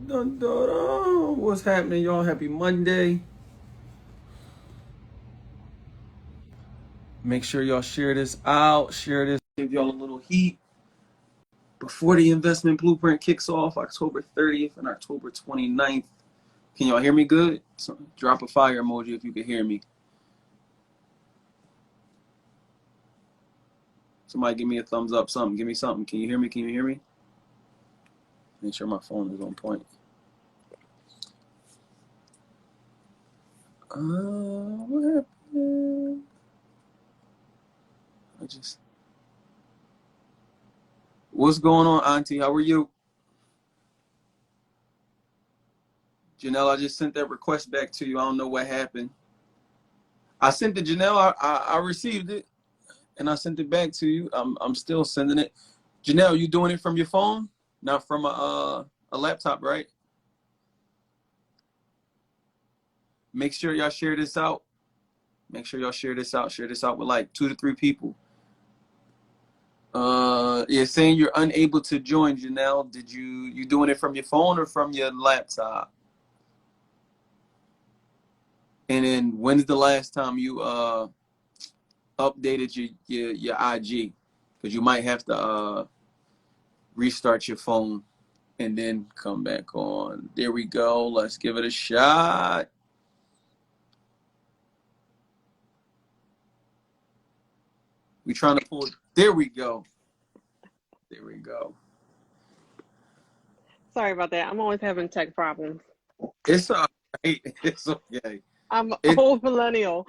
Dun, dun, dun. What's happening, y'all? Happy Monday. Make sure y'all share this out. Share this. Give y'all a little heat before the investment blueprint kicks off October 30th and October 29th. Can y'all hear me good? So drop a fire emoji if you can hear me. Somebody give me a thumbs up, something. Give me something. Can you hear me? Can you hear me? Make sure my phone is on point. What happened? What's going on, Auntie? How are you? Janelle, I just sent that request back to you. I don't know what happened. I sent it, Janelle. I received it, and I sent it back to you. I'm still sending it. Janelle, you doing it from your phone, not from a laptop, right? Make sure y'all share this out. Make sure y'all share this out. Share this out with like 2 to 3 people. Yeah, saying you're unable to join, Janelle. Did you doing it from your phone or from your laptop? And then when's the last time you updated your IG? Because you might have to restart your phone and then come back on. There we go. Let's give it a shot. We trying to pull. There we go. There we go. Sorry about that. I'm always having tech problems. It's all right. It's okay. I'm It old millennial.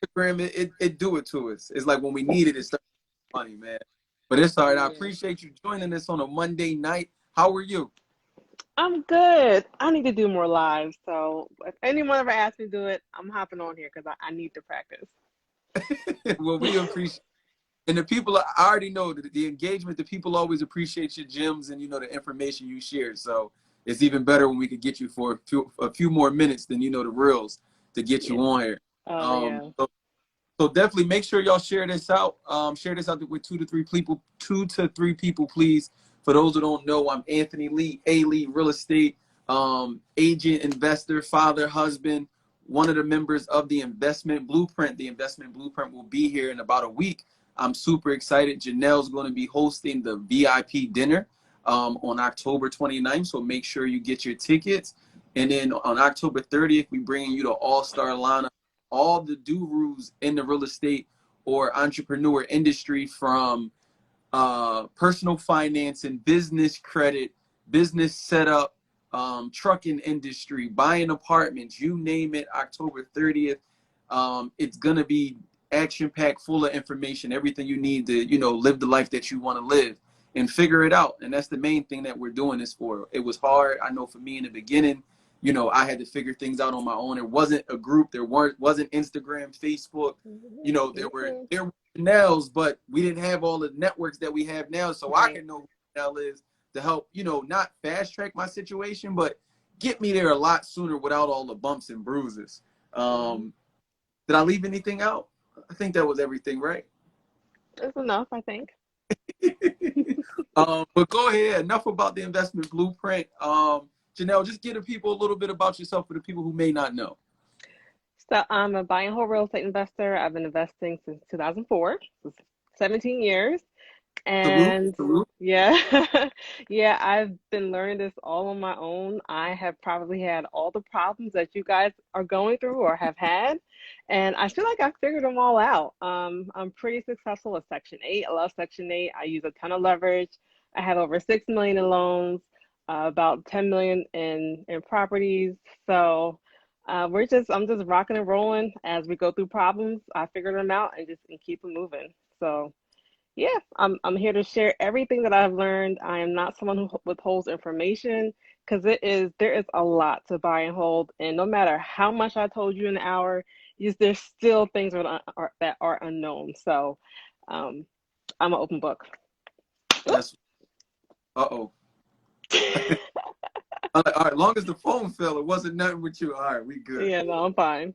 Instagram it do it to us. It's like when we need it, it's funny, man. But it's all right. I Yeah. appreciate you joining us on a Monday night. How are you? I'm good. I need to do more lives. So if anyone ever asks me to do it, I'm hopping on here because I need to practice. Well, we appreciate. And the people, I already know that the engagement, the people always appreciate your gems and, the information you share. So it's even better when we could get you for a few more minutes than, the reels to get you Yeah. on here. Oh, Um, yeah. so, so definitely make sure y'all share this out. Share this out with 2 to 3 people, please. For those who don't know, I'm Anthony Lee, A. Lee, real estate agent, investor, father, husband, one of the members of the Investment Blueprint. The Investment Blueprint will be here in about a week. I'm super excited. Janelle's going to be hosting the VIP dinner on October 29th, so make sure you get your tickets. And then on October 30th, we bringing you the all-star lineup, all the gurus in the real estate or entrepreneur industry, from personal finance and business credit, business setup, trucking industry, buying apartments, you name it. October 30th. It's going to be action packed, full of information, everything you need to, live the life that you want to live and figure it out. And that's the main thing that we're doing this for. It was hard. I know for me in the beginning, I had to figure things out on my own. It wasn't a group. Wasn't Instagram, Facebook. There were Chanel's, but we didn't have all the networks that we have now. So I Right. can know who Chanel is to help, not fast track my situation, but get me there a lot sooner without all the bumps and bruises. Hmm. Did I leave anything out? I think that was everything, right? That's enough, I think. But go ahead. Enough about the investment blueprint. Janelle, just give the people a little bit about yourself for the people who may not know. So I'm a buy and hold real estate investor. I've been investing since 2004, so 17 years. Salute, And salute. yeah, yeah, I've been learning this all on my own. I have probably had all the problems that you guys are going through or have had, and I feel like I figured them all out. I'm pretty successful with Section 8. I love Section 8. I use a ton of leverage. I have over 6 million in loans, about 10 million in properties. So I'm just rocking and rolling as we go through problems. I figure them out and keep them moving. So. Yeah, I'm here to share everything that I've learned. I am not someone who withholds information because there is a lot to buy and hold, and no matter how much I told you in an hour, there's still things that are unknown. So, um, I'm an open book. Oop. That's uh-oh. All right, long as the phone fell, it wasn't nothing with you. All right, we good. Yeah, no, I'm fine.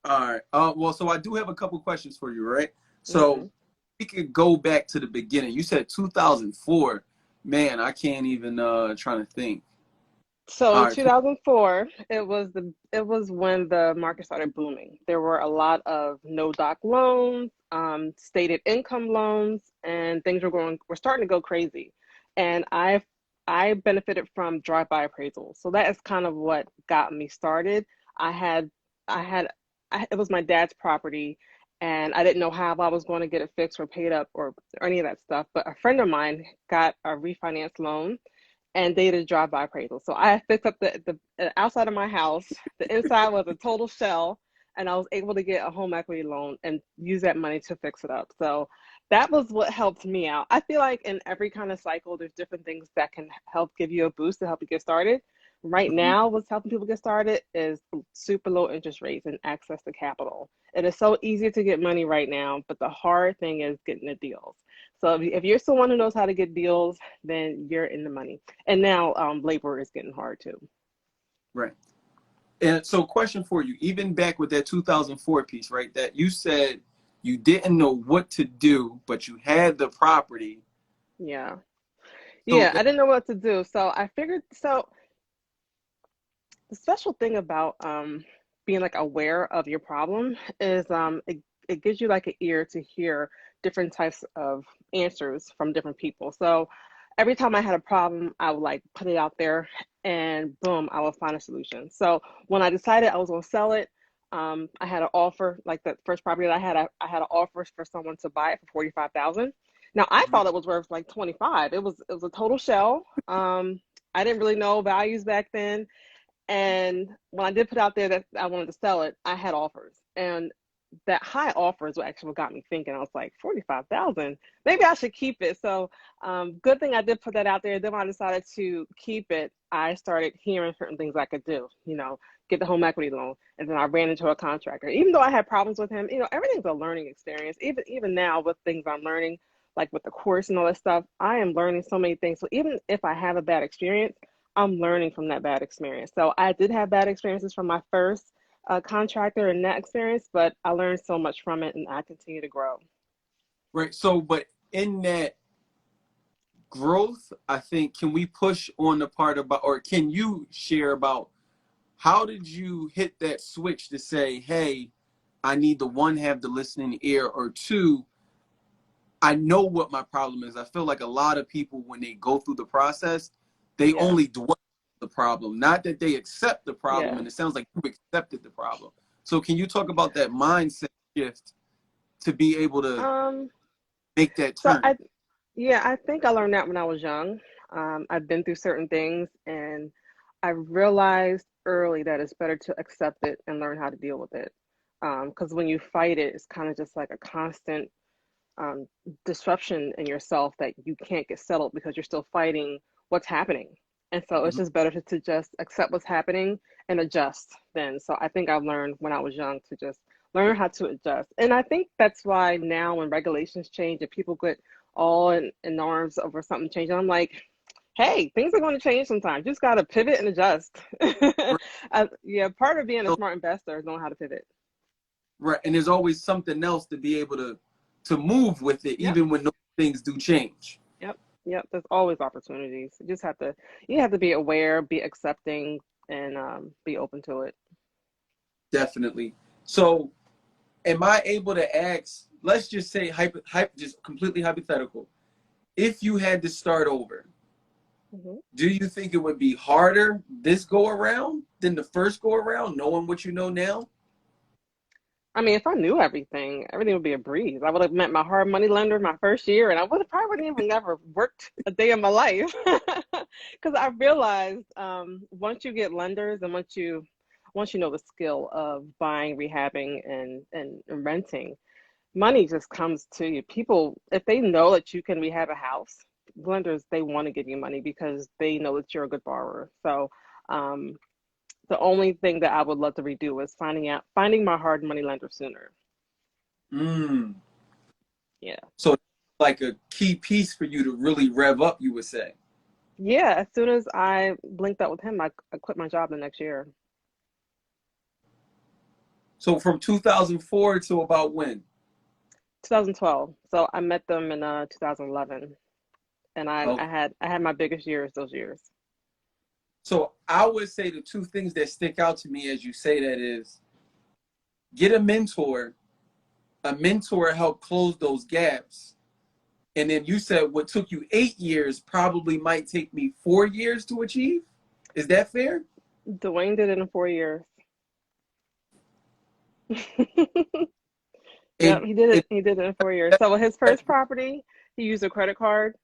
All right. Well, so I do have a couple questions for you, right? Hmm. So we could go back to the beginning. You said 2004. Man, I can't even trying to think. So All right, cool. 2004, it was when the market started booming. There were a lot of no doc loans, stated income loans, and things were starting to go crazy. And I benefited from drive-by appraisals. So that is kind of what got me started. I had I had it was my dad's property, and I didn't know how I was going to get it fixed or paid up or any of that stuff. But a friend of mine got a refinance loan and they did a drive-by appraisal. So I fixed up the outside of my house. The inside was a total shell, and I was able to get a home equity loan and use that money to fix it up. So that was what helped me out. I feel like in every kind of cycle, there's different things that can help give you a boost to help you get started. Right Mhm. now, what's helping people get started is super low interest rates and access to capital. It is so easy to get money right now, but the hard thing is getting the deals. So if you're someone who knows how to get deals, then you're in the money. And now labor is getting hard too. Right. And so, question for you, even back with that 2004 piece, right? That you said you didn't know what to do, but you had the property. Yeah. So, Yeah, I didn't know what to do. So I figured, so the special thing about being like aware of your problem is it gives you like an ear to hear different types of answers from different people. So every time I had a problem, I would like put it out there and boom, I would find a solution. So when I decided I was going to sell it, I had an offer, like the first property that I had an offer for someone to buy it for 45,000. Now I mhm, thought it was worth like 25. It was a total shell. I didn't really know values back then, and when I did put out there that I wanted to sell it, I had offers. And that high offer is what actually got me thinking. I was like, 45,000, maybe I should keep it. So good thing I did put that out there. Then when I decided to keep it, I started hearing certain things I could do, get the home equity loan. And then I ran into a contractor. Even though I had problems with him, everything's a learning experience. Even now with things I'm learning, like with the course and all that stuff, I am learning so many things. So even if I have a bad experience, I'm learning from that bad experience. So I did have bad experiences from my first contractor and that experience, but I learned so much from it and I continue to grow. right. So, but in that growth, I think, can we push on the part about, or can you share about how did you hit that switch to say, hey, I need to one, have the listening ear, or two, I know what my problem is. I feel like a lot of people, when they go through the process, they Yeah, only dwell on the problem, not that they accept the problem. yeah. And it sounds like you accepted the problem. So can you talk about that mindset shift to be able to Um, make that so turn? yeah, I think I learned that when I was young. I've been through certain things and I realized early that it's better to accept it and learn how to deal with it. Because when you fight it, it's kind of just like a constant um, disruption in yourself that you can't get settled because you're still fighting what's happening. And so it's Mhm. just better to just accept what's happening and adjust then. So I think I learned when I was young to just learn how to adjust. And I think that's why now when regulations change and people get all in arms over something changing, I'm like, hey, things are going to change sometimes. You just got to pivot and adjust. Yeah, part of being a So, smart investor is knowing how to pivot. right. And there's always something else to be able to move with it, Yep. even when those things do change. Yep, yep. There's always opportunities. You have to be aware, be accepting, and be open to it. Definitely. So am I able to ask, let's just say just completely hypothetical, if you had to start over, Hmm. do you think it would be harder this go around than the first go around, knowing what you know now? I mean, if I knew everything, everything would be a breeze. I would have met my hard money lender my first year, and I would have probably wouldn't even ever worked a day in my life. Because I realized once you get lenders and once you know the skill of buying, rehabbing, and renting, money just comes to you. People, if they know that you can rehab a house, lenders, they want to give you money because they know that you're a good borrower. So, um, the only thing that I would love to redo is finding my hard money lender sooner. Mm. Yeah. So like a key piece for you to really rev up, you would say. Yeah. As soon as I linked up with him, I quit my job the next year, So from 2004 to about when? 2012. So I met them in 2011, and Okay. I had my biggest years those years. So I would say the two things that stick out to me as you say that is get a mentor. A mentor help close those gaps. And then you said what took you 8 years probably might take me 4 years to achieve. Is that fair? Dwayne did it in 4 years. Yep, And he did it, it. He did it in 4 years. So with his first property, he used a credit card,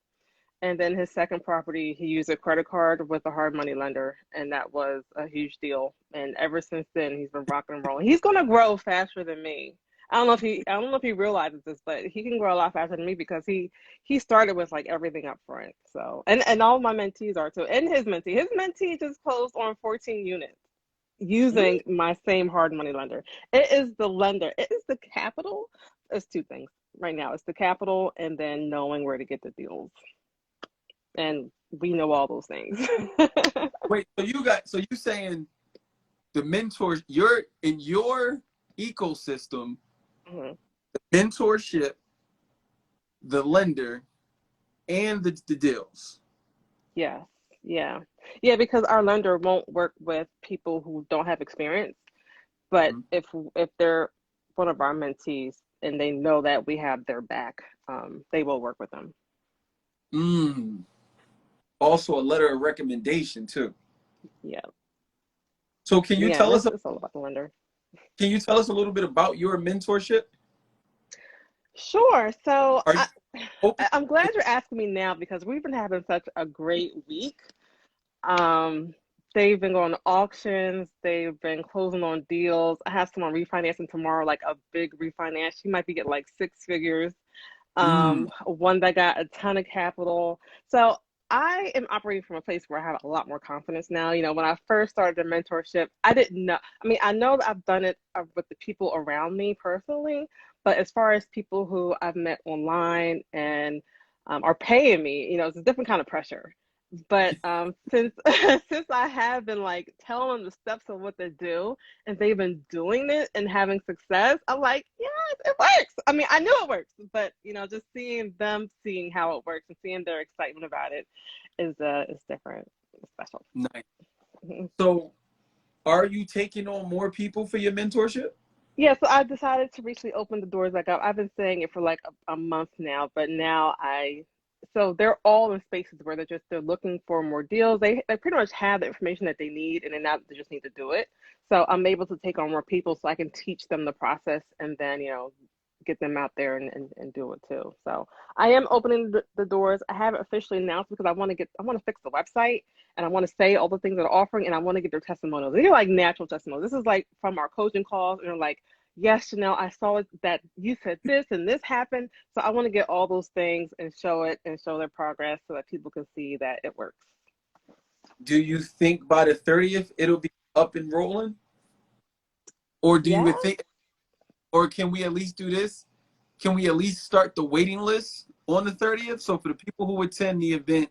and then his second property, he used a credit card with a hard money lender, and that was a huge deal. And ever since then, he's been rocking and rolling. He's gonna grow faster than me. I don't know if he realizes this, but he can grow a lot faster than me because he started with like everything up front. So and all my mentees are too. And his mentee just closed on 14 units using my same hard money lender. It is the lender. It is the capital. It's two things right now. It's the capital and then knowing where to get the deals. And we know all those things. wait, so you saying the mentors, you're in your ecosystem, Mhm. mentorship, the lender, and the deals. Yes. Yeah. Yeah, because our lender won't work with people who don't have experience. But Mhm. if they're one of our mentees and they know that we have their back, they will work with them. Mm. Also a letter of recommendation too. Yeah. So Yeah, and it's all about the lender. can you tell us a little bit about your mentorship? Sure. So Are you open? I'm glad you're asking me now because we've been having such a great week. Um, they've been going to auctions. They've been closing on deals. I have someone refinancing tomorrow, like a big refinance. She might be getting like 6 figures. Mm. One that got a ton of capital. So I am operating from a place where I have a lot more confidence now. You know, when I first started the mentorship, I didn't know. I mean, I know that I've done it with the people around me personally, but as far as people who I've met online and are paying me, you know, it's a different kind of pressure. But since since I have been like telling them the steps of what to do, and they've been doing it and having success, I'm like, yeah, it works. I mean, I knew it works, but you know, just seeing them seeing how it works and seeing their excitement about it is different. It's special. Nice. Mhm. So are you taking on more people for your mentorship? Yeah, so I decided to recently open the doors back up. I've been saying it for like a month now, but now so they're all in spaces where they're looking for more deals. They pretty much have the information that they need, and then now they just need to do it. So I'm able to take on more people so I can teach them the process and then, you know, get them out there and do it too. So I am opening the doors. I haven't officially announced because I want to fix the website and I want to say all the things that are offering and I want to get their testimonials. These are like natural testimonials. This is like from our coaching calls and they're like, yes, Chanel, I saw it that you said this and this happened. So I want to get all those things and show it and show their progress so that people can see that it works. Do you think by the 30th it'll be up and rolling? Or do you Yeah. even think, or can we at least do this? Can we at least start the waiting list on the 30th? So for the people who attend the event,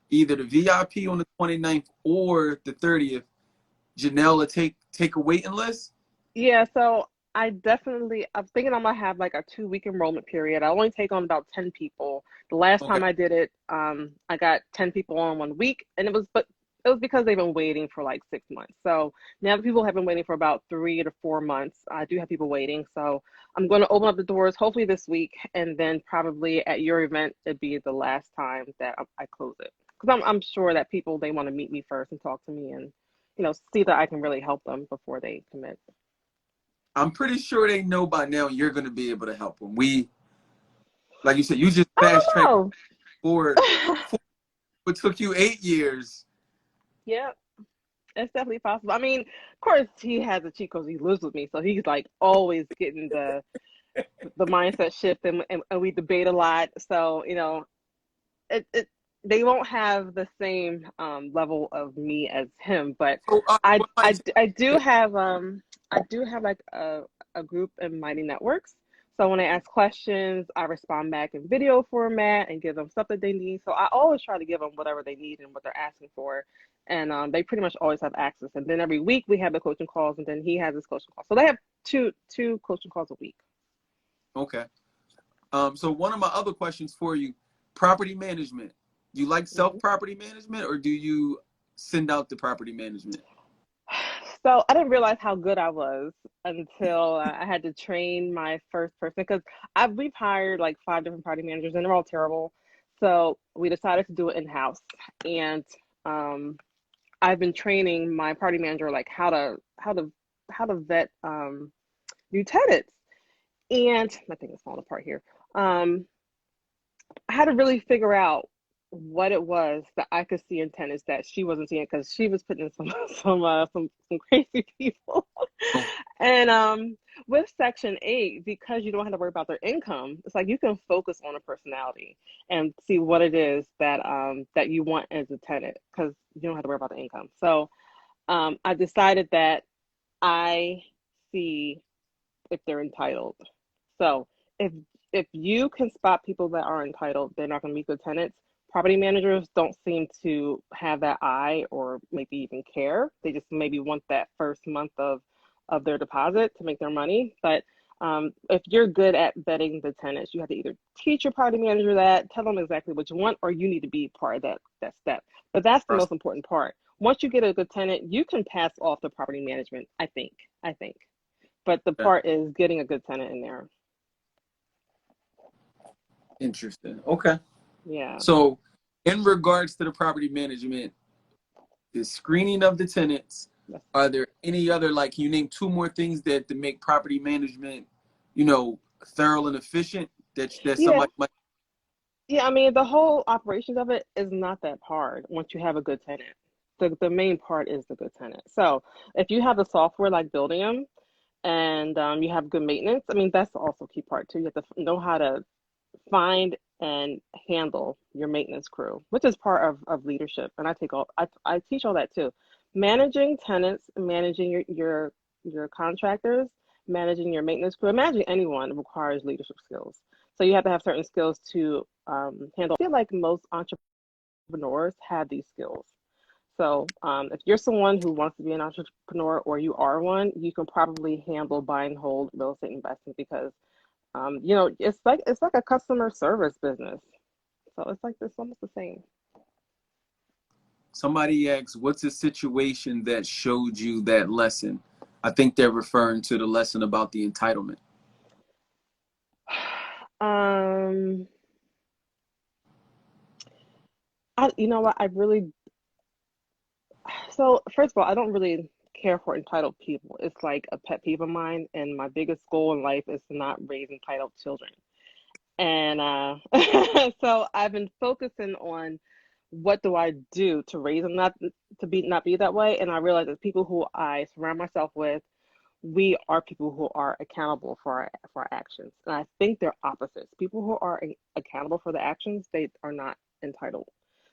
either the VIP on the 29th or the 30th, Janelle will take a waiting list. Yeah, so I'm thinking I'm gonna have like a 2 week enrollment period. I only take on about 10 people. The last Okay. time I did it, I got 10 people on 1 week, and it was because they've been waiting for like 6 months. So now the people have been waiting for about 3 to 4 months. I do have people waiting, so I'm going to open up the doors hopefully this week, and then probably at your event it'd be the last time that I close it because I'm sure that people they want to meet me first and talk to me and you know see that I can really help them before they commit. I'm pretty sure they know by now you're going to be able to help them. Like you said, you just I fast tracked don't forward. know. What took you 8 years. Yeah, it's definitely possible. I mean, of course, he has a cheat because he lives with me, so he's like always getting the mindset shift, and we debate a lot. So you know, it they won't have the same level of me as him, but So, I what might I do have like a group in Mighty Networks. So when I ask questions, I respond back in video format and give them stuff that they need. So I always try to give them whatever they need and what they're asking for, and they pretty much always have access. And then every week we have the coaching calls, and then he has his coaching calls. So they have two coaching calls a week. okay. So one of my other questions for you, property management. Do you like Mhm. self property management or do you send out the property management? So I didn't realize how good I was until I had to train my first person because we've hired like 5 different party managers and they're all terrible. So we decided to do it in-house, and um, I've been training my party manager like how to vet new tenants. And my thing is falling apart here. Um, I had to really figure out what it was that I could see in tennis that she wasn't seeing because she was putting in some some crazy people. Oh, And with Section 8, because you don't have to worry about their income, it's like you can focus on a personality and see what it is that you want as a tenant because you don't have to worry about the income. So I decided that I see if they're entitled. So if you can spot people that are entitled, they're not going to be good tenants. Property managers don't seem to have that eye or maybe even care. They just maybe want that first month of their deposit to make their money. But if you're good at vetting the tenants, you have to either teach your property manager that, tell them exactly what you want, or you need to be part of that step. But that's the most important part. Once you get a good tenant, you can pass off the property management, I think. But the okay. part is getting a good tenant in there. Interesting. Okay. Yeah. So, in regards to the property management, the screening of the tenants, are there any other, like, can you name two more things that to make property management, thorough and efficient that Yeah. somebody might? Yeah. I mean, the whole operations of it is not that hard once you have a good tenant. The main part is the good tenant. So if you have the software like Buildium and you have good maintenance, I mean, that's also a key part too. You have to know how to find and handle your maintenance crew, which is part of leadership. And I teach all that too. Managing tenants, managing your contractors, managing your maintenance crew, managing anyone requires leadership skills. So you have to have certain skills to handle. I feel like most entrepreneurs have these skills. So if you're someone who wants to be an entrepreneur or you are one, you can probably handle buy and hold real estate investing because it's like a customer service business. So it's almost the same. Somebody asks, what's a situation that showed you that lesson? I think they're referring to the lesson about the entitlement. Um, you know what? So first of all, I don't really care for entitled people. It's like a pet peeve of mine, and my biggest goal in life is to not raise entitled children. And so I've been focusing on what do I do to raise them not be that way. And I realize that people who I surround myself with, we are people who are accountable for our actions. And I think they're opposites. People who are accountable for the actions, they are not entitled.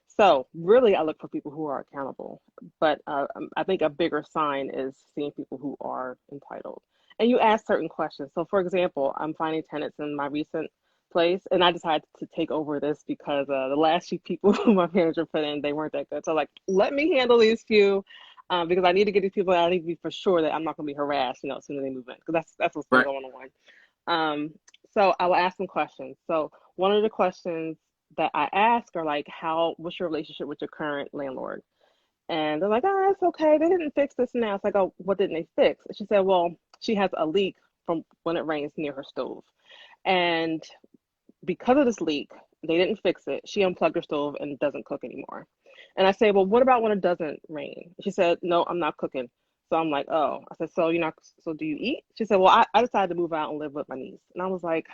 So really, I look for people who are accountable. But I think a bigger sign is seeing people who are entitled. And you ask certain questions. So, for example, I'm finding tenants in my recent place, and I decided to take over this because the last few people who my manager put in, they weren't that good. So, like, let me handle these few because I need to get these people. I need to be for sure that I'm not going to be harassed, as soon as they move in, because that's what's been Right. going on. Um, so I will ask them questions. So one of the questions that I ask are like, what's your relationship with your current landlord? And they're like, oh, it's okay. They didn't fix this now. It's like, oh, what didn't they fix? And she said, well, she has a leak from when it rains near her stove. And because of this leak, they didn't fix it. She unplugged her stove and doesn't cook anymore. And I say, well, what about when it doesn't rain? She said, no, I'm not cooking. So I'm like, oh. I said, so you're not, so do you eat? She said, well, I decided to move out and live with my niece. And I was like,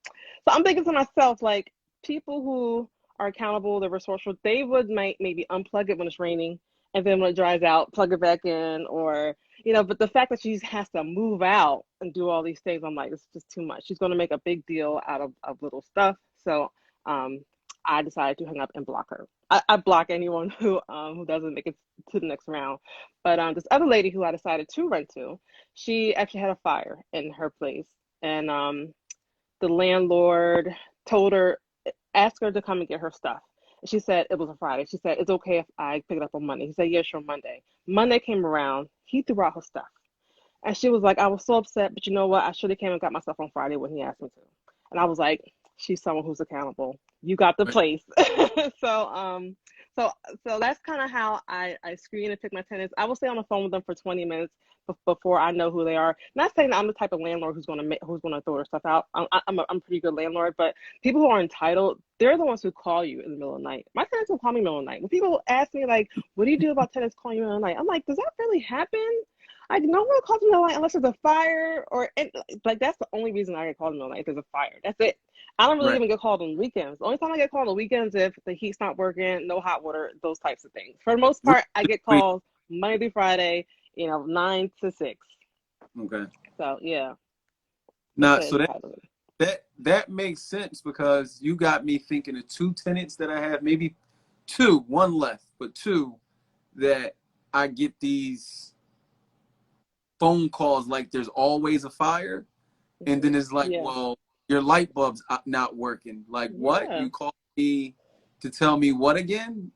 so I'm thinking to myself, like, people who are accountable, they're resourceful, they would maybe unplug it when it's raining, and then when it dries out, plug it back in, or but the fact that she has to move out and do all these things, I'm like, it's just too much. She's going to make a big deal out of little stuff. So um, I decided to hang up and block her. I block anyone who doesn't make it to the next round. But this other lady who I decided to rent to, she actually had a fire in her place, and the landlord told her, asked her to come and get her stuff. She said it was a Friday. She said, it's okay if I pick it up on Monday. He said, yeah, sure, Monday. Monday came around. He threw out her stuff. And she was like, I was so upset, but you know what? I should have came and got my stuff on Friday when he asked me to. And I was like, she's someone who's accountable. You got the Right. place. So So so that's kind of how I screen and pick my tenants. I will stay on the phone with them for 20 minutes before I know who they are. Not saying that I'm the type of landlord who's gonna throw their stuff out. I'm a pretty good landlord, but people who are entitled, they're the ones who call you in the middle of the night. My tenants will call me in the middle of the night. When people ask me like, "What do you do about tenants calling you in the middle of the night?" I'm like, "Does that really happen?" Like no one calls me in the middle of the night unless there's a fire or like that's the only reason I get called in the middle of the night if there's a fire. That's it. I don't really Right. even get called on weekends. The only time I get called on weekends if the heat's not working, no hot water, those types of things. For the most part, I get calls Monday through Friday, 9 to 6. Okay. So yeah, that's Now, the so entitlement. that makes sense because you got me thinking of two tenants that I have, maybe two, one left, but two that I get these phone calls like there's always a fire, and then it's like, Yeah, well, your light bulb's not working. Like what? yeah. You called me to tell me what again?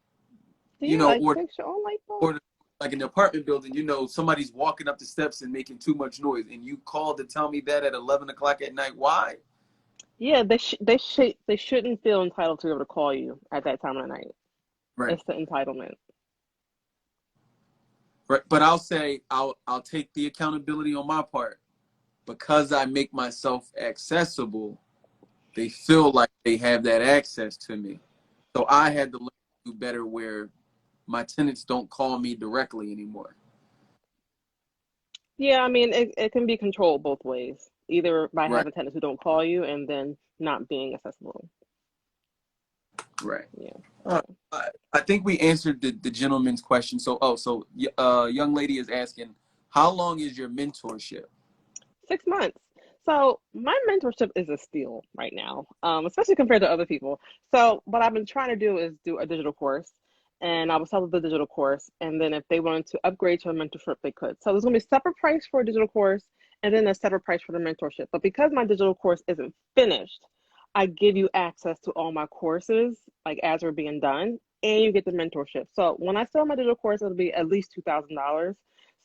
Do You you know, like or fix your own light bulb? or like an apartment building, somebody's walking up the steps and making too much noise, and you called to tell me that at 11 o'clock at night. Why? Yeah, they shouldn't feel entitled to be able to call you at that time of the night. Right. It's the entitlement. Right. But I'll say I'll take the accountability on my part because I make myself accessible. They feel like they have that access to me. So I had to learn to do better where my tenants don't call me directly anymore. Yeah, I mean it can be controlled both ways. Either by Right. having tenants who don't call you and then not being accessible. Right. Yeah. Uh, I think we answered the gentleman's question. Young lady is asking, how long is your mentorship? 6 months. So my mentorship is a steal right now, especially compared to other people. So what I've been trying to do is do a digital course, and I will sell the digital course, and then if they wanted to upgrade to a mentorship, they could. So there's going to be a separate price for a digital course, and then a separate price for the mentorship. But because my digital course isn't finished, I give you access to all my courses, like as they're being done, and you get the mentorship. So when I sell my digital course, it'll be at least $2,000.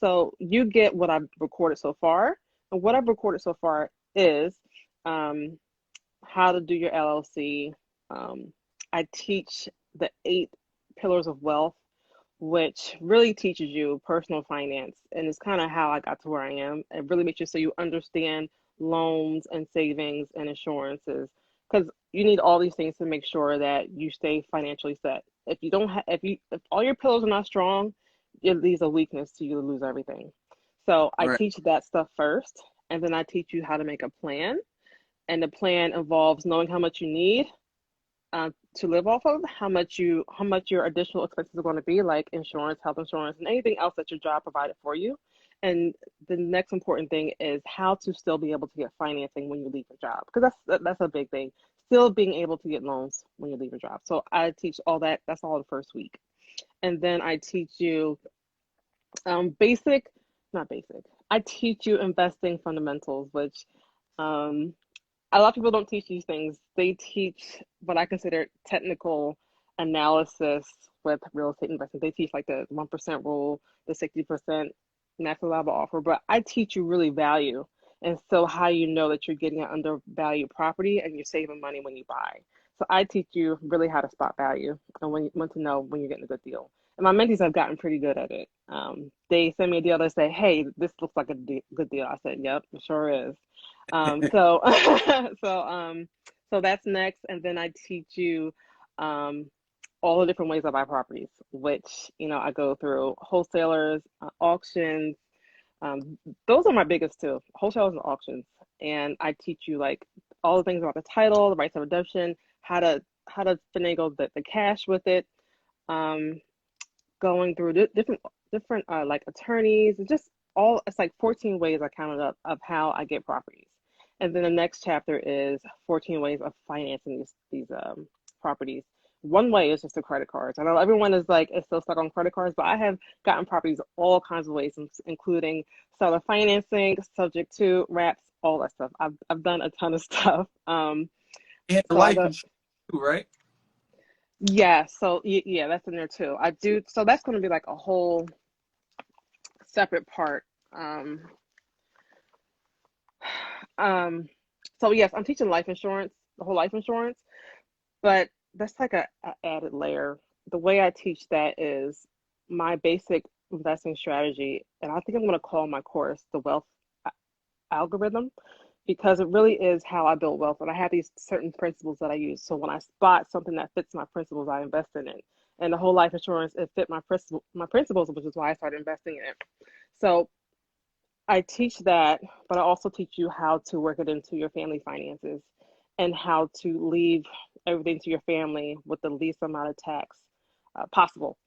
So you get what I've recorded so far, and what I've recorded so far is um, how to do your LLC. Um, I teach the 8 pillars of wealth, which really teaches you personal finance. And it's kind of how I got to where I am. It really makes you so you understand loans and savings and insurances because you need all these things to make sure that you stay financially set. If you don't have, if all your pillars are not strong, it leaves a weakness to you to lose everything. So I Right. teach that stuff first, and then I teach you how to make a plan. And the plan involves knowing how much you need to live off of, how much your additional expenses are going to be, like insurance, health insurance, and anything else that your job provided for you. And the next important thing is how to still be able to get financing when you leave your job, because that's a big thing. Still being able to get loans when you leave your job. So I teach all that. That's all the first week, and then I teach you basic, not basic. I teach you investing fundamentals, which um, a lot of people don't teach these things. They teach what I consider technical analysis with real estate investing. They teach like the 1% rule, the 60% max allowable offer, but I teach you really value. And so how you know that you're getting an undervalued property and you're saving money when you buy. So I teach you really how to spot value and when to know when you're getting a good deal. And my mentees have gotten pretty good at it. They send me a deal. They say, "Hey, this looks like a good deal." I said, "Yep, it sure is." So so so that's next, and then I teach you um, all the different ways I buy properties, which I go through wholesalers, auctions. Um, those are my biggest two, wholesalers and auctions. And I teach you like all the things about the title, the rights of redemption, how to finagle the cash with it. Um, Going through different like attorneys and just all it's like 14 ways I counted up of how I get properties. And then the next chapter is 14 ways of financing these properties. One way is just the credit cards. I know everyone is still stuck on credit cards, but I have gotten properties all kinds of ways, including seller financing, subject to wraps, all that stuff. I've done a ton of stuff. And So I life go, insurance too, right? yeah. So yeah, that's in there too. I do. So that's going to be like a whole separate part. Um, um, so yes, I'm teaching life insurance, the whole life insurance, but that's like a added layer. the way I teach that is my basic investing strategy, and I think I'm going to call my course the Wealth Algorithm, because it really is how I build wealth. And I have these certain principles that I use. So when I spot something that fits my principles, I invest in it. And the whole life insurance, it fit my principles, which is why I started investing in it. So I teach that, but I also teach you how to work it into your family finances and how to leave everything to your family with the least amount of tax possible,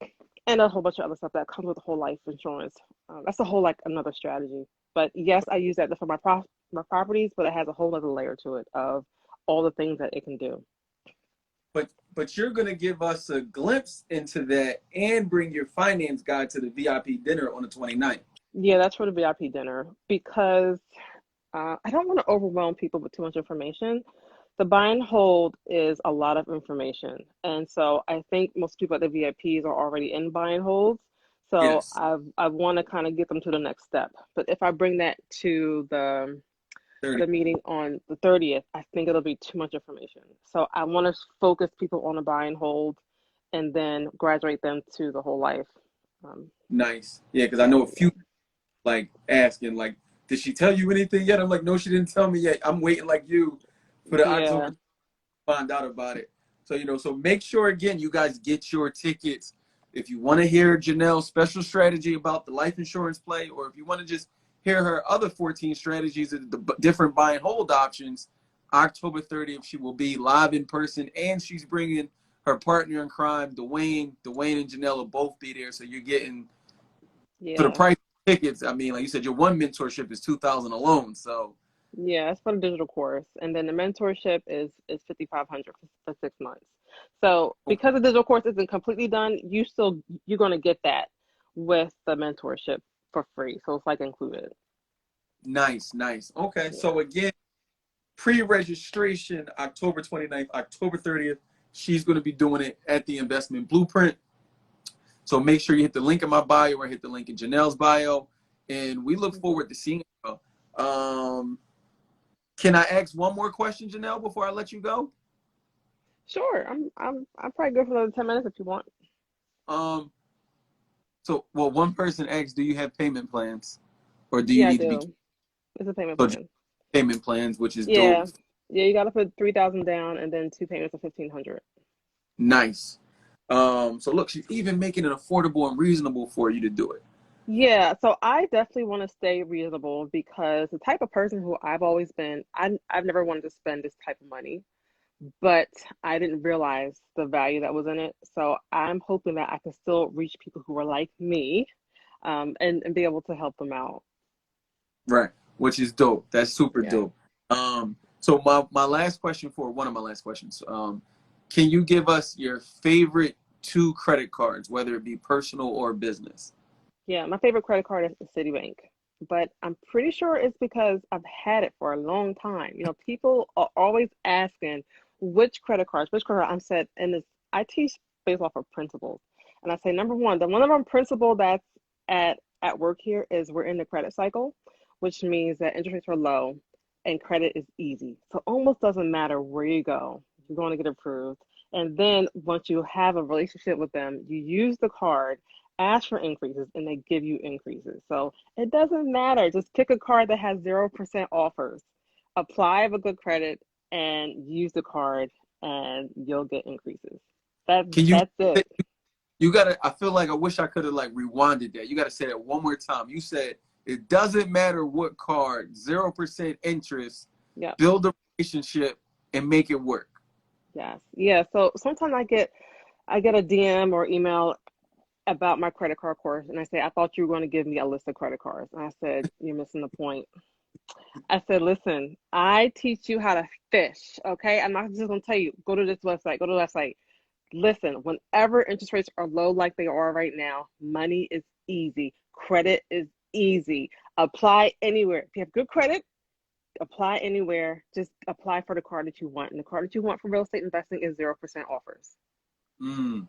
and a whole bunch of other stuff that comes with the whole life insurance. That's a whole like another strategy. But yes, I use that for my properties, but it has a whole other layer to it of all the things that it can do. But you're gonna give us a glimpse into that and bring your finance guide to the VIP dinner on the 29th. Yeah, that's for the VIP dinner because I don't want to overwhelm people with too much information. The buy and hold is a lot of information. And so I think most people at the VIPs are already in buy and holds. So Yes, I want to kind of get them to the next step. But if I bring that to the 30. meeting on the 30th, I think it'll be too much information. So I want to focus people on the buy and hold and then graduate them to the whole life. Nice. Yeah, because I know a Strategy. few like asking like, did she tell you anything yet? I'm like, no, she didn't tell me yet. I'm waiting like you for the Yeah. October to find out about it. So so make sure again you guys get your tickets. If you want to hear Janelle's special strategy about the life insurance play, or if you want to just hear her other 14 strategies of the different buy and hold options, October 30th she will be live in person, and she's bringing her partner in crime, Dwayne. Dwayne and Janelle will both be there, so you're getting for the Yeah. price of tickets. I mean, like you said, your one mentorship is 2,000 alone. So Yeah, it's for the digital course, and then the mentorship is 5,500 for 6 months. So because the digital course isn't completely done, you're going to get that with the mentorship for free. So it's like included. nice, nice. Okay, Yeah. so again, pre-registration October 29th, October 30th. She's going to be doing it at the Investment Blueprint. So make sure you hit the link in my bio or hit the link in Janelle's bio, and we look Mhm. forward to seeing you. Can I ask one more question, Janelle, before I let you go? Sure. I'm probably good for another 10 minutes if you want. Um, well, one person asked, "Do you have payment plans, or do you Yeah, I need to be?" do. It's a payment So just plan. payment plans, which is dope. Yeah. Yeah, you got to put 3,000 down and then two payments of 1,500. Nice. So look, she's even making it affordable and reasonable for you to do it. Yeah, so I definitely want to stay reasonable because the type of person who I've always been, I've never wanted to spend this type of money, but I didn't realize the value that was in it. So I'm hoping that I can still reach people who are like me, and be able to help them out. Right. Which is dope. That's super Yeah. dope. So my last question for one of my last questions. Can you give us your favorite two credit cards, whether it be personal or business? Yeah, my favorite credit card is Citibank, but I'm pretty sure it's because I've had it for a long time. People are always asking which credit card. I'm said, and I teach based off of principles, and I say number one, the one of our principle that's at work here is we're in the credit cycle, which means that interest rates are low and credit is easy. So almost doesn't matter where you go, you're going to get approved. And then once you have a relationship with them, you use the card, ask for increases, and they give you increases. So it doesn't matter. Just pick a card that has 0% offers, apply for good credit, and use the card, and you'll get increases. That Can you that's it. you gotta I feel like I wish I could have like rewinded that. You gotta say that one more time. You said it doesn't matter what card, 0% interest, Yeah. build a relationship and make it work. Yes. Yeah. So sometimes I get a DM or email about my credit card course, and I say, I thought you were going to give me a list of credit cards. And I said, you're missing the point. I said, listen, I teach you how to fish. Okay. I'm not just going to tell you, go to this website, go to the website. Listen, whenever interest rates are low like they are right now, money is easy. Credit is easy. Apply anywhere. If you have good credit, apply anywhere. Just apply for the card that you want. And the card that you want for real estate investing is 0% offers. Mm,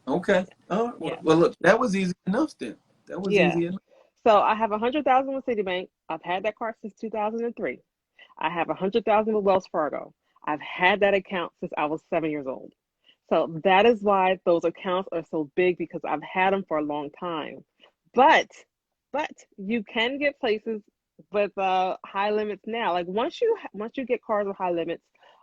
okay. All right. Yeah. Well, look, that was easy enough then. That was Yeah. easy enough. So I have 100,000 with Citibank. I've had that card since 2003. I have 100,000 with Wells Fargo. I've had that account since I was 7 years old. So that is why those accounts are so big because I've had them for a long time. But but you can get places with high limits now. Like once you get cards with high limits,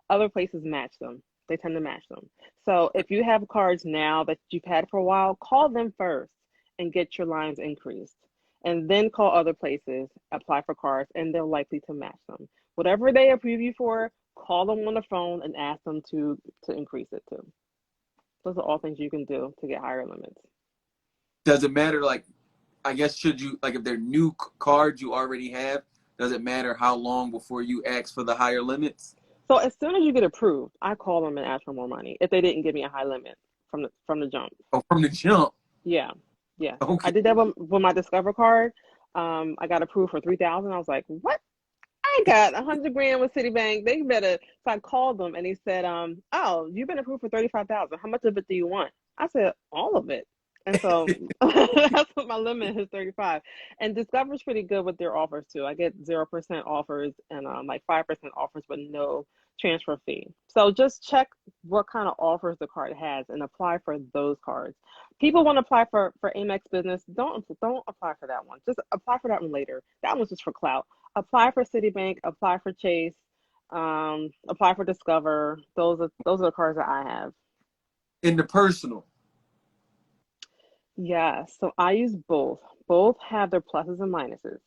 other places match them. They tend to match them. So if you have cards now that you've had for a while, call them first and get your lines increased. And then call other places, apply for cards, and they're likely to match them. Whatever they approve you for, call them on the phone and ask them to increase it too. Those are all things you can do to get higher limits. Does it matter, like, I guess, should you, like, if they're new cards you already have, does it matter how long before you ask for the higher limits? So as soon as you get approved, I call them and ask for more money if they didn't give me a high limit from the jump. Oh, from the jump. Yeah, yeah. I Okay. did that with my Discover card. I got approved for 3,000. I was like, what? I got 100 grand with Citibank. They better. So I called them and he said, oh, you've been approved for 35,000. How much of it do you want? I said, all of it. And so that's what my limit is, 35. And Discover's pretty good with their offers too. I get 0% offers and like 5% offers with no transfer fee. So just check what kind of offers the card has and apply for those cards. People want to apply for Amex Business. Don't apply for that one. Just apply for that one later. That one's just for clout. Apply for Citibank, apply for Chase, apply for Discover. Those are the cards that I have. In the personal. Yeah, so I use both. Both have their pluses and minuses.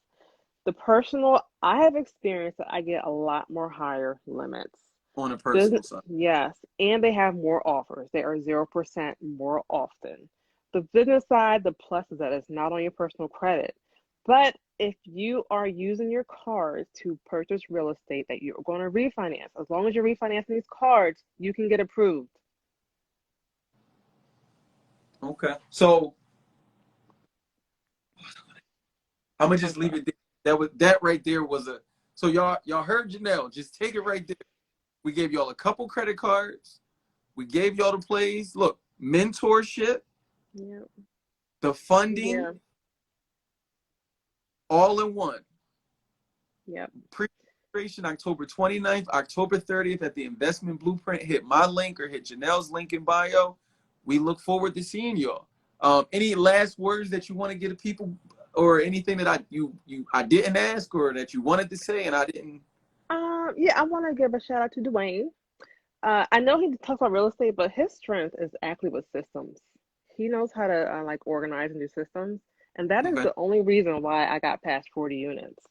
The personal, I have experienced that I get a lot more higher limits. On a personal Business, side. yes, and they have more offers. They are 0% more often. The business side, the plus is that it's not on your personal credit. But if you are using your cards to purchase real estate that you're going to refinance, as long as you're refinancing these cards, you can get approved. Okay. So I'm gonna I'm just leave sorry. it there. That right there was a, so y'all heard Janelle. Just take it right there. We gave y'all a couple credit cards. We gave y'all the plays. Look, mentorship, Yeah, the funding, yeah, all in one. yeah. Pre-registration October 29th, October 30th at the Investment Blueprint. Hit my link or hit Janelle's link in bio. We look forward to seeing y'all. Any last words that you want to get to people, or anything that I didn't ask or that you wanted to say and I didn't? Yeah, I want to give a shout out to Dwayne. I know he talks about real estate, but his strength is actually with systems. He knows how to like organize and do systems, and that is Okay. the only reason why I got past 40 units.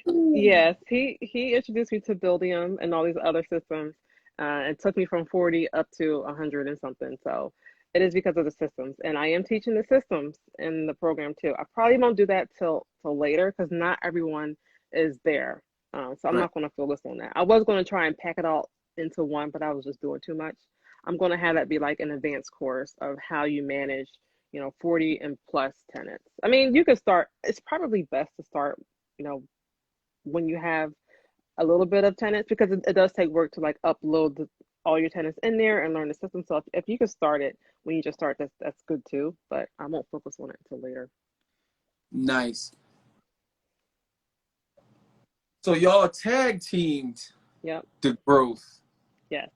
Ooh. Yes, he introduced me to Buildium and all these other systems, and took me from 40 up to 100 and something. So it is because of the systems, and I am teaching the systems in the program too. I probably won't do that till later because not everyone is there. So I'm Right. not going to focus on that. I was going to try and pack it all into one, but I was just doing too much. I'm going to have that be like an advanced course of how you manage, 40 and plus tenants. I mean, you could start, it's probably best to start, you know, when you have a little bit of tenants because it does take work to like upload all your tenants in there and learn the system. So if you could start it when you just start, that's good too. But I won't focus on it until later. Nice. So y'all tag teamed Yep. the growth. Yes.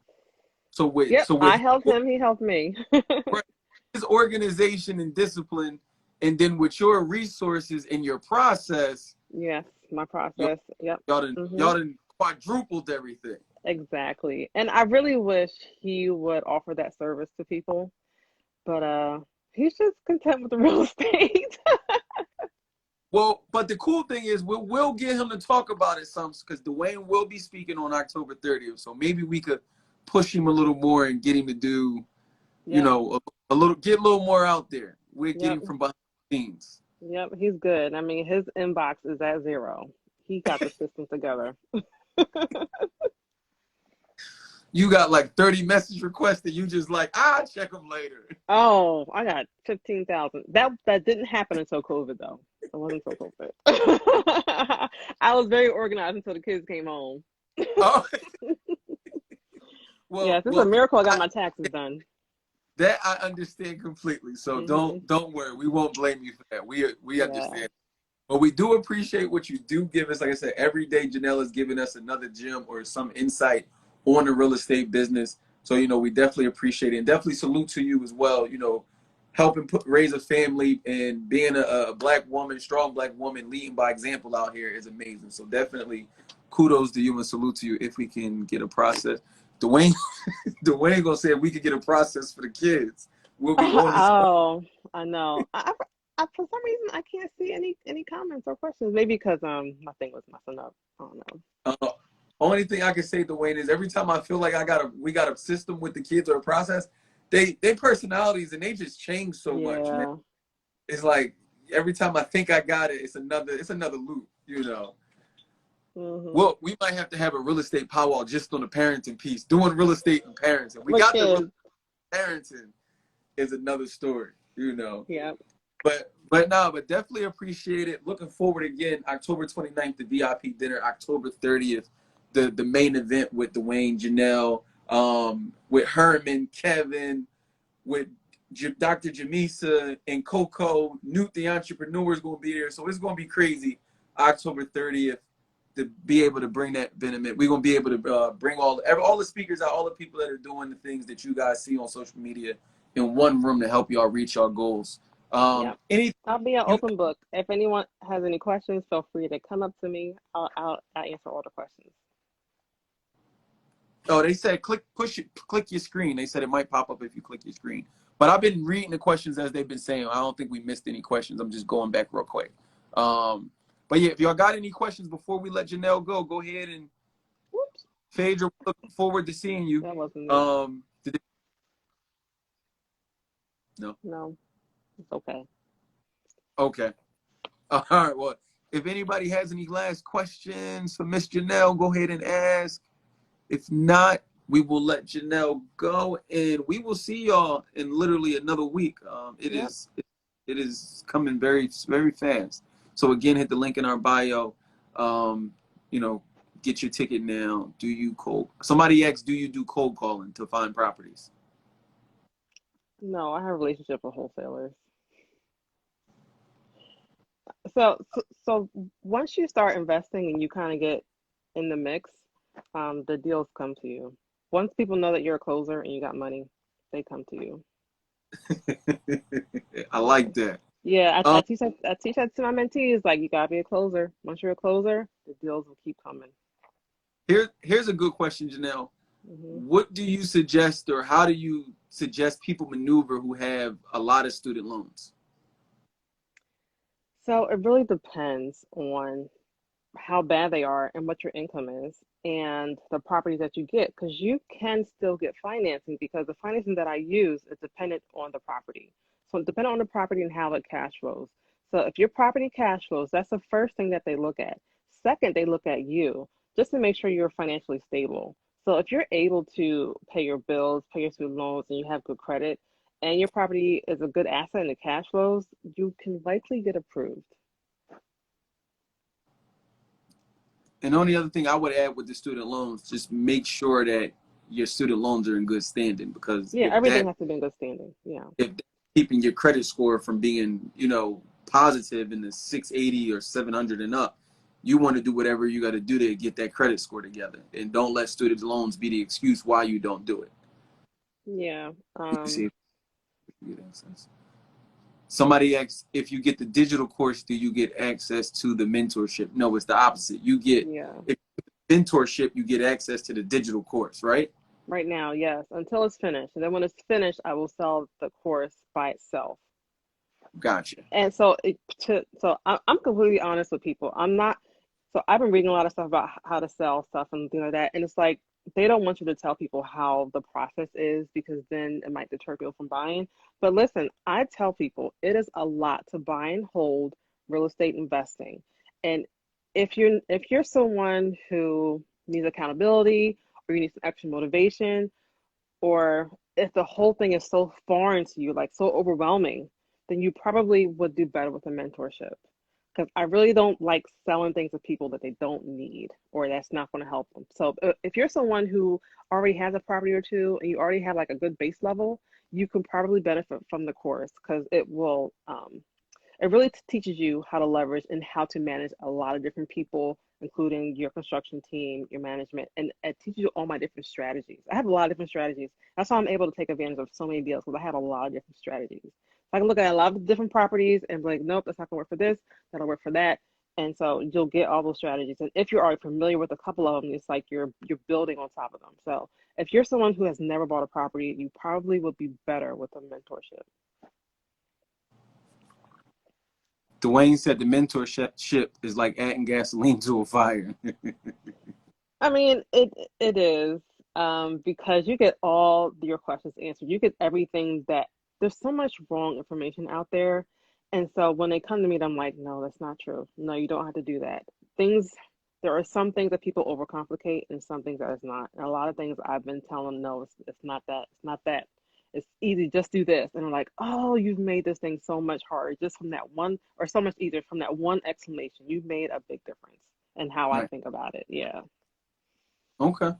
So with Yep. so I with helped him. He helped me. his organization and discipline, and then with your resources and your process, Yes. My y'all process. Yep. y'all done, Hmm. y'all done quadrupled everything. Exactly. And I really wish he would offer that service to people, but he's just content with the real estate. Well, but the cool thing is we'll get him to talk about it some, because Dwayne will be speaking on October 30th. So maybe we could push him a little more and get him to do, Yep. get a little more out there. We're Yep. getting from behind the scenes. Yep. He's good. I mean, his inbox is at zero. He got the system together. You got like 30 message requests that you just like, I'll check them later. Oh, I got 15,000. That didn't happen until COVID though. It wasn't until COVID. I was very organized until the kids came home. Oh, Yes, it's a well, miracle I got my taxes done. that I understand completely. So Hmm. don't worry. We won't blame you for that. We Yeah. understand. But we do appreciate what you do give us. Like I said, every day Janelle is giving us another gem or some insight on the real estate business. So, we definitely appreciate it, and definitely salute to you as well. Helping raise a family and being a black woman, strong black woman, leading by example out here is amazing. So definitely kudos to you and salute to you. If we can get a process, Dwayne, Dwayne gonna say if we could get a process for the kids, we'll be on this. Oh, I know. For some reason I can't see any comments or questions. Maybe because my thing was messing up. I don't know. Uh, Only thing I can say, Dwayne, is every time I feel like we got a system with the kids or a process, they personalities and they just change so much, man. Yeah. It's like every time I think I got it, it's another loop. Mhm. Well, we might have to have a real estate powwow just on the parenting piece, doing real estate and parenting. We With got the real kids. parenting is another story. Yeah. But definitely appreciate it. Looking forward again, October 29th, the VIP dinner, October 30th, the main event with Dwayne, Janelle, with Herman, Kevin, with Dr. Jamisa and Coco. Newt the entrepreneur is going to be there. So it's going to be crazy October 30th to be able to bring that benefit. We're going to be able to bring all the speakers out, all the people that are doing the things that you guys see on social media in one room to help y'all reach our goals. Yeah. Anything I'll be an you open book. If anyone has any questions, feel free to come up to me. I'll answer all the questions. Oh, they said click your screen. They said it might pop up if you click your screen. But I've been reading the questions as they've been saying. I don't think we missed any questions. I'm just going back real quick. But yeah, if y'all got any questions before we let Janelle go ahead and Whoops. Phaedra, looking forward to seeing you. That wasn't me. Um, no, No, it's okay. okay. All right. Well, if anybody has any last questions for Miss Janelle, go ahead and ask. If not, we will let Janelle go, and we will see y'all in literally another week. Yep. It is coming very very fast. So again, hit the link in our bio. Um, you know, get your ticket now. Do you cold? Somebody asked, do you do cold calling to find properties? No, I have a relationship with wholesalers. So once you start investing and you kind of get in the mix, the deals come to you. Once people know that you're a closer and you got money, they come to you. I like that. Yeah, Um, I teach that to my mentees. Like you gotta be a closer. Once you're a closer, the deals will keep coming. here's a good question, Janelle. Hmm. What do you suggest, or how do you suggest people maneuver who have a lot of student loans? So it really depends on how bad they are and what your income is and the properties that you get because you can still get financing because the financing that I use is dependent on the property. So it's dependent on the property and how it cash flows. So if your property cash flows, that's the first thing that they look at. Second, they look at you just to make sure you're financially stable. So if you're able to pay your bills, pay your student loans, and you have good credit, and your property is a good asset and it cash flows, you can likely get approved. And the only other thing I would add with the student loans, just make sure that your student loans are in good standing, because Yeah, everything has to be in good standing. Yeah. if that's keeping your credit score from being, positive in the 680 or 700 and up, you want to do whatever you got to do to get that credit score together, and don't let student loans be the excuse why you don't do it. Yeah. Let me see if you get access. Somebody asked, if you get the digital course, do you get access to the mentorship? No, it's the opposite. Yeah. If mentorship, you get access to the digital course, right? Right now, yes, until it's finished. And then when it's finished, I will sell the course by itself. Gotcha. And I'm completely honest with people. I'm not, so I've been reading a lot of stuff about how to sell stuff and things like that. And it's like they don't want you to tell people how the process is because then it might deter people from buying. But listen, I tell people it is a lot to buy and hold real estate investing. And if you're someone who needs accountability or you need some extra motivation, or if the whole thing is so foreign to you, like so overwhelming, then you probably would do better with a mentorship. Because I really don't like selling things to people that they don't need or that's not going to help them. So if you're someone who already has a property or two and you already have like a good base level, you can probably benefit from the course because it really teaches you how to leverage and how to manage a lot of different people including your construction team, your management, and it teaches you all my different strategies. I have a lot of different strategies. That's why I'm able to take advantage of so many deals, because I have a lot of different strategies. So I can look at a lot of different properties and be like, nope, that's not gonna work for this, that'll work for that. And so you'll get all those strategies. And if you're already familiar with a couple of them, it's like you're building on top of them. So if you're someone who has never bought a property, you probably would be better with a mentorship. Dwayne said the mentorship is like adding gasoline to a fire. I mean, it is, because you get all your questions answered. You get everything that there's so much wrong information out there. And so when they come to me, I'm like, no, that's not true. No, you don't have to do that. Things, there are some things that people overcomplicate and some things that is not. And a lot of things I've been telling them, no, it's not that. It's not that. It's easy, just do this. And I'm like, oh, you've made this thing so much harder just from that one, or so much easier from that one explanation. You've made a big difference in how I Right. think about it. Yeah. Okay.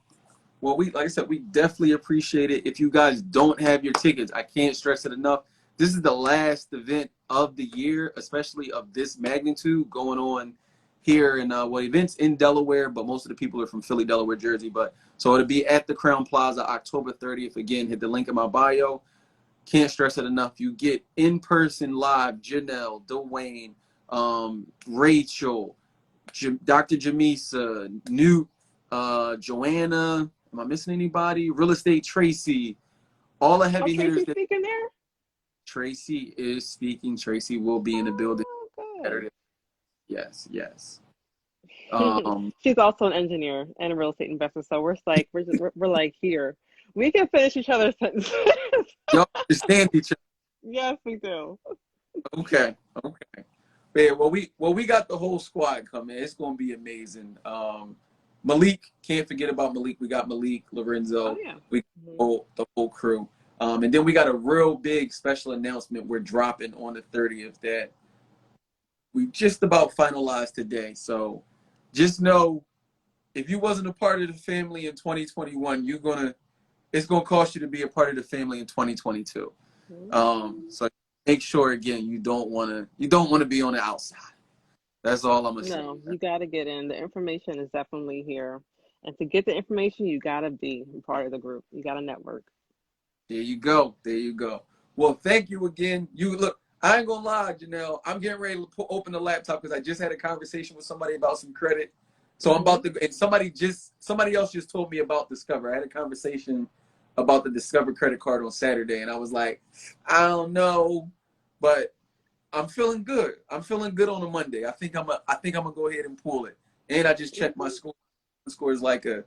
Well, like I said, we definitely appreciate it. If you guys don't have your tickets, I can't stress it enough. This is the last event of the year, especially of this magnitude going on here in events in Delaware, but most of the people are from Philly, Delaware, Jersey. But so it'll be at the Crown Plaza, October 30th. Again, hit the link in my bio. Can't stress it enough. You get in-person live Janelle, Dwayne, Rachel, Dr. Jamisa, Newt, Joanna. Am I missing anybody? Real Estate Tracy. All the Oh, heavy hitters. Tracy's speaking there? Tracy is speaking. Tracy will be in the building Oh, Saturday. Yes, yes. Um, She's also an engineer and a real estate investor. So we're like here. We can finish each other's sentences. y'all understand each other. Yes, we do. Okay, okay. Yeah, we got the whole squad coming. It's gonna be amazing. Malik, can't forget about Malik. We got Malik, Oh Lorenzo, yeah. we Mhm. the whole crew. And then we got a real big special announcement we're dropping on the 30th that we just about finalized today. So just know if you wasn't a part of the family in 2021, it's gonna cost you to be a part of the family in 2022. Mhm. So make sure again you don't wanna be on the outside. That's all I'm gonna say. No, you got to get in. The information is definitely here. And to get the information, you got to be part of the group. You got to network. There you go. There you go. Well, thank you again. You look, I ain't gonna lie, Janelle. I'm getting ready to open the laptop because I just had a conversation with somebody about some credit. So I'm Hmm. about to, and somebody else just told me about Discover. I had a conversation about the Discover credit card on Saturday, and I was like, I don't know, but I'm feeling good. I'm feeling good on a Monday. I think I'm gonna go ahead and pull it. And I just checked my Hmm. score. My score is like a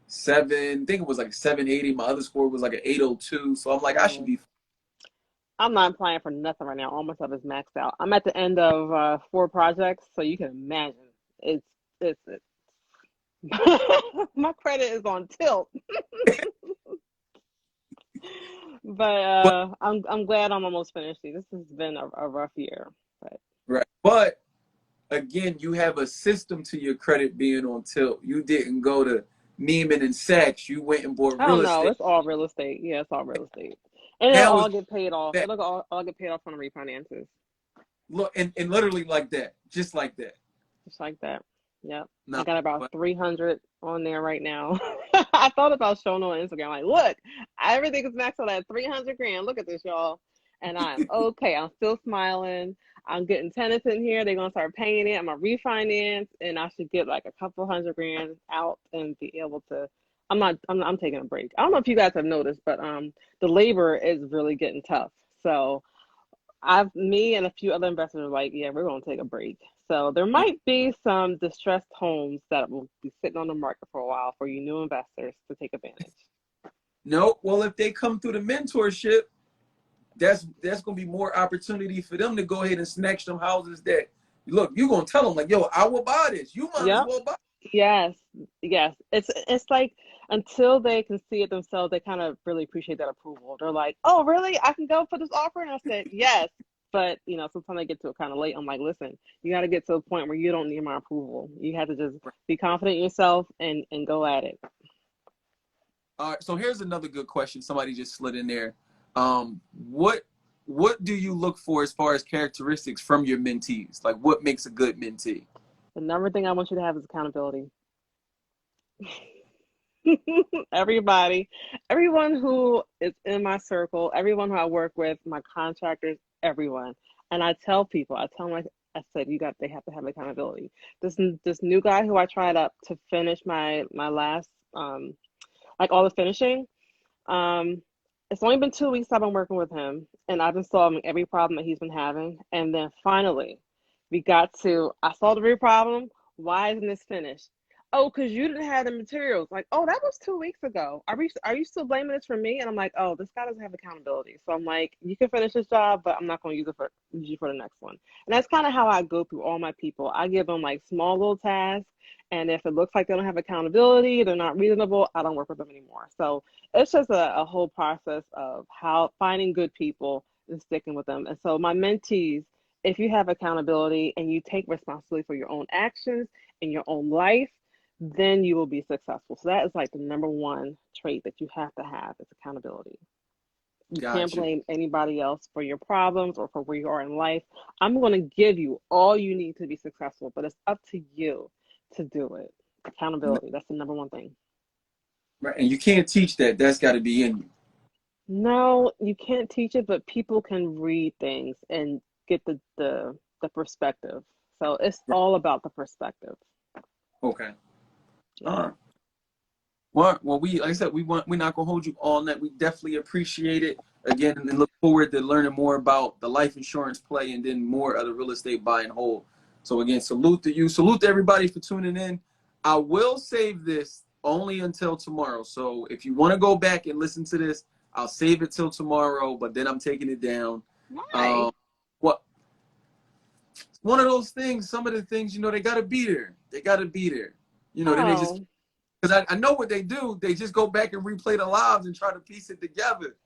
7. I think it was like a 780. My other score was like an 802. So I'm like, I should Mm. be. I'm not applying for nothing right now. All my stuff is maxed out. I'm at the end of 4 projects, so you can imagine it's it's my credit is on tilt. But But I'm glad I'm almost finished. This has been a rough year, but right. But again, you have a system to your credit being on tilt. You didn't go to Neiman and Sachs. You went and bought I don't real know. estate. It's all real estate. Yeah, it's all real estate, and it'll Now all it's get paid off. that It'll all get paid off on the refinances, look and literally like that, just like that. just like that. Yep, I No, got about but 300 on there right now. I thought about showing on Instagram, like, look, everything is maxed out at 300 grand. Look at this, y'all, and I'm okay. I'm still smiling. I'm getting tenants in here. They're gonna start paying it. I'm gonna refinance, and I should get like a couple hundred grand out and be able to. I'm taking a break. I don't know if you guys have noticed, but the labor is really getting tough. So me and a few other investors are like, yeah, we're gonna take a break. So there yeah. might be some distressed homes that will be sitting on the market for a while for you new investors to take advantage. No, well, if they come through the mentorship, that's gonna be more opportunity for them to go ahead and snatch them houses that look, you're gonna tell them like, yo, I will buy this. You might as Yep. well buy Yes. Yes. It's like until they can see it themselves, they kind of really appreciate that approval. They're like, oh, really? I can go for this offer? And I said, yes. But sometimes I get to it kind of late. I'm like, listen, you got to get to a point where you don't need my approval. You have to just it. be confident in yourself and go at it. All right, so here's another good question. Somebody just slid in there. What do you look for as far as characteristics from your mentees? Like, what makes a good mentee? The number thing I want you to have is accountability. Everybody, everyone who is in my circle, everyone who I work with, my contractors, everyone. And I tell people, I tell them, like I said, they have to have accountability. This new guy who I tried up to finish my last like all the finishing. Um, it's only been 2 weeks I've been working with him, and I've been solving every problem that he's been having. And then finally, I solved every problem. Why isn't this finished? Oh, because you didn't have the materials. Like, oh, that was 2 weeks ago. Are you still blaming this for me? And I'm like, oh, this guy doesn't have accountability. So I'm like, you can finish this job, but I'm not going to use you for the next one. And that's kind of how I go through all my people. I give them like small little tasks, and if it looks like they don't have accountability, they're not reasonable, I don't work with them anymore. So it's just a whole process of how finding good people and sticking with them. And so my mentees, if you have accountability and you take responsibility for your own actions and your own life, then you will be successful. So that is like the number one trait that you have to have is accountability. You can't Gotcha. blame anybody else for your problems or for where you are in life. I'm going to give you all you need to be successful, but it's up to you to do it. Accountability, that's the number one thing. Right. And you can't teach that. That's got to be in you. No, you can't teach it, but people can read things and get the perspective. So it's Right. all about the perspective. Okay. All Yeah. right. Well, like I said, we're not gonna hold you all night. We definitely appreciate it again, and look forward to learning more about the life insurance play, and then more of the real estate buy and hold. So again, salute to you, salute to everybody for tuning in. I will save this only until tomorrow. So if you want to go back and listen to this, I'll save it till tomorrow. But then I'm taking it down. Why? Um, what one of those things? Some of the things, they got to be there. They got to be there. Then they just Oh, because I know what they do. They just go back and replay the lives and try to piece it together.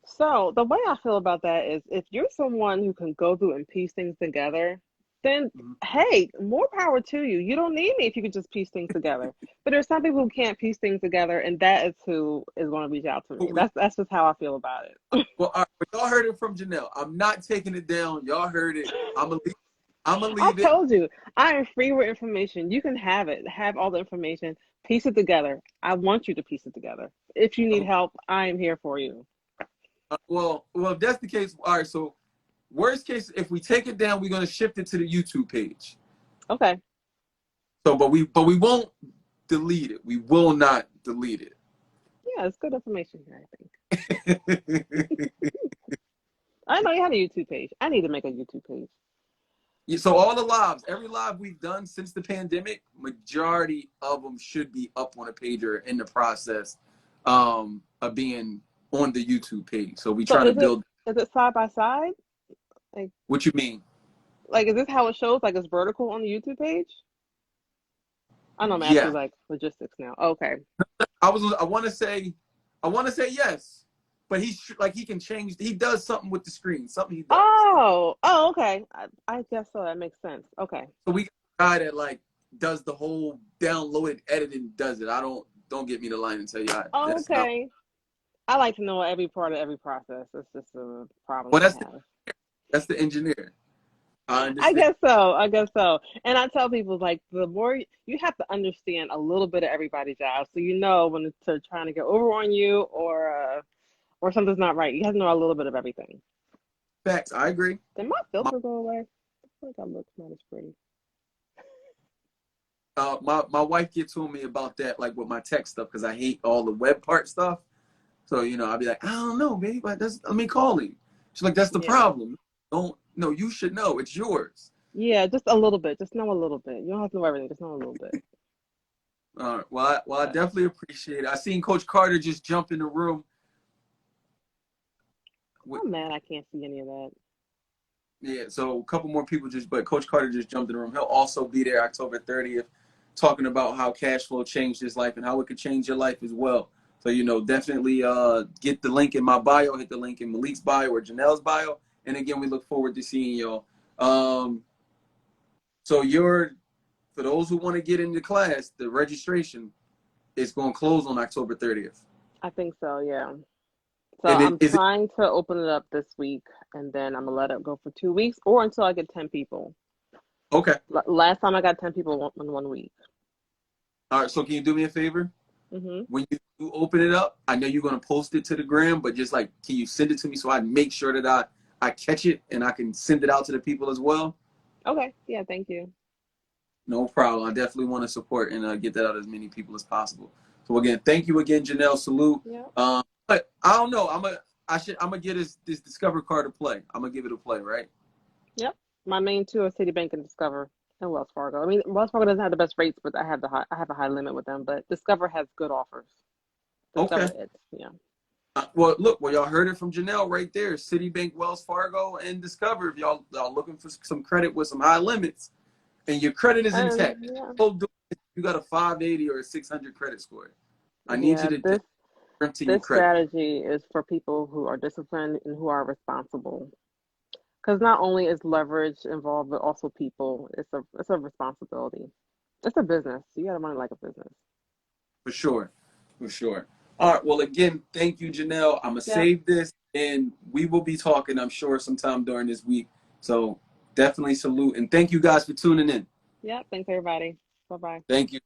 so the way I feel about that is if you're someone who can go through and piece things together, then Mhm. hey, more power to you. You don't need me if you can just piece things together. But there's some people who can't piece things together, and that is who is going to reach out to me. That's just how I feel about it. Well, all right, but y'all heard it from Janelle. I'm not taking it down. Y'all heard it. I'm gonna I leave it. told you, I am free with information. You can have it, have all the information, piece it together. I want you to piece it together. If you need Um, help, I am here for you. well, if that's the case, all right. So, worst case, if we take it down, we're gonna shift it to the YouTube page. Okay. So, but we won't delete it. We will not delete it. Yeah, it's good information here, I think. I know you had a YouTube page. I need to make a YouTube page. So all the lives, every live we've done since the pandemic, majority of them should be up on a page or in the process of being on the YouTube page. So we So try to build. is it side by side? Like What you mean? is this how it shows? Like it's vertical on the YouTube page? I know I'm asking Yeah, you like logistics now. Okay. I want to say yes, but he can change. He does something with the screen. Something he does. Oh, okay. I guess so. That makes sense. Okay. So we got a guy that like does the whole downloaded editing. Does it? I don't get me the line and tell you that's not. Okay. I like to know every part of every process. It's just a problem Well, that I have. that's the engineer. I I understand. guess so. I guess so. And I tell people like the more you have to understand a little bit of everybody's job, so you know when they're trying to get over on you or something's not right. You have to know a little bit of everything. Facts. I agree. Did my My filter go away? I feel like I look not as pretty. my wife gets on me about that, like with my tech stuff, because I hate all the web part stuff. So I'll be like, I don't know, babe, but let me call him. She's like, that's the Yeah. problem. Don't no, you should know. It's yours. Yeah, just a little bit. Just know a little bit. You don't have to know everything. Just know a little bit. All right. Well, I But definitely appreciate it. I seen Coach Carter just jump in the room. With, I'm mad I can't see any of that. yeah, so a couple more people but Coach Carter just jumped in the room. He'll also be there October 30th, talking about how cash flow changed his life and how it could change your life as well. So definitely get the link in my bio, hit the link in Malik's bio or Janelle's bio, and again, we look forward to seeing y'all. So for those who want to get into class, the registration is going to close on October 30th. I think so, yeah. So And I'm is it trying to open it up this week and then I'm gonna let it go for 2 weeks or until I get 10 people. Okay. Last time I got 10 people in 1 week. All right. So can you do me a favor? Hmm. When you open it up, I know you're gonna post it to the gram, but just like, can you send it to me so I make sure that I catch it and I can send it out to the people as well? Okay. Yeah. Thank you. No problem. I definitely want to support and get that out to as many people as possible. So again, thank you again, Janelle. Salute. Yep. But I don't know. I'm gonna get this Discover card to play. I'm gonna give it a play, right? Yep. My main two are Citibank and Discover and Wells Fargo. I mean, Wells Fargo doesn't have the best rates, but I have a high limit with them. But Discover has good offers. Discover Okay. it. Yeah. Well, look, well, y'all heard it from Janelle right there. Citibank, Wells Fargo, and Discover. If y'all looking for some credit with some high limits, and your credit is And intact, yeah. you got a 580 or a 600 credit score. I need you Yeah. to This empty your this credit. strategy is for people who are disciplined and who are responsible. Because not only is leverage involved, but also people. It's a responsibility. It's a business. You got to run it like a business. For sure. For sure. All right. Well, again, thank you, Janelle. I'm going to Yep. save this and we will be talking, I'm sure, sometime during this week. So definitely salute. And thank you guys for tuning in. Yep. Thanks everybody. Bye bye. Thank you.